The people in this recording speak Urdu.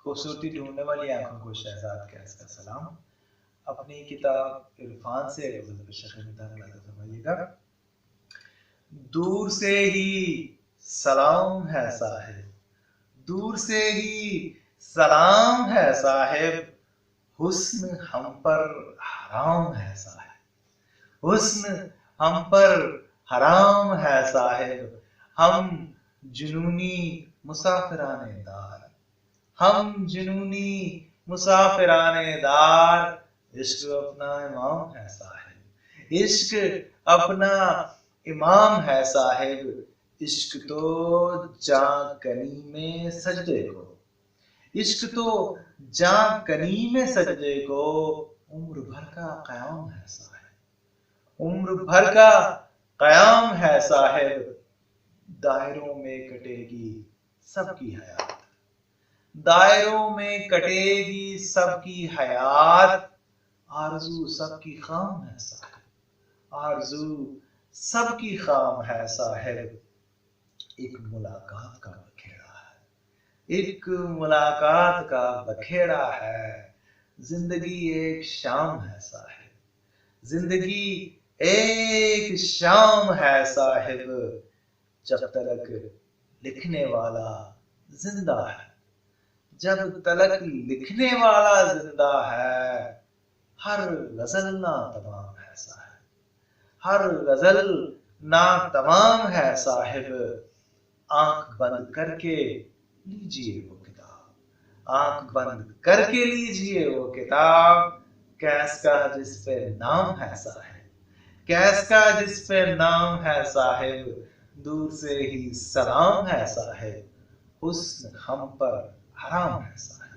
خوبصورتی ڈھونڈنے والی آنکھوں کو شہزاد قیس کا سلام۔ اپنی کتاب عرفان سے غزل پر شکر مطالعہ فرمائیے گا۔ دور سے ہی سلام ہے صاحب، دور سے ہی سلام ہے صاحب، حسن ہم پر حرام ہے صاحب، حسن ہم پر حرام ہے صاحب، ہم جنونی مسافران دار، ہم جنونی مسافران دار، عشق اپنا امام ہے صاحب، عشق اپنا امام ہے صاحب، عشق تو جاں کنی میں سجدے کو، عشق تو جاں کنی میں سجدے کو، عمر بھر کا قیام ہے صاحب، عمر بھر کا قیام ہے صاحب، دائروں میں کٹے گی سب کی حیات، دائروں میں کٹے گی سب کی حیات، آرزو سب کی خام ہے صاحب، آرزو سب کی خام ہے صاحب، ایک ملاقات کا بکھیڑا ہے، ایک ملاقات کا بکھیڑا ہے، زندگی ایک شام ہے صاحب، زندگی ایک شام ہے صاحب، جب تلک لکھنے والا زندہ ہے، جب تلک لکھنے والا زندہ ہے، ہر غزل ناتمام ہے صاحب، ہر غزل ناتمام ہے صاحب، آنکھ بند کر کے لیجئے وہ کتاب، آنکھ بند کر کے لیجئے وہ کتاب، قیس کا جس پہ نام ہے صاحب، قیس کا جس پہ نام ہے صاحب، دور سے ہی سلام ہے صاحب، حسن ہم پر حرام ہے صاحب۔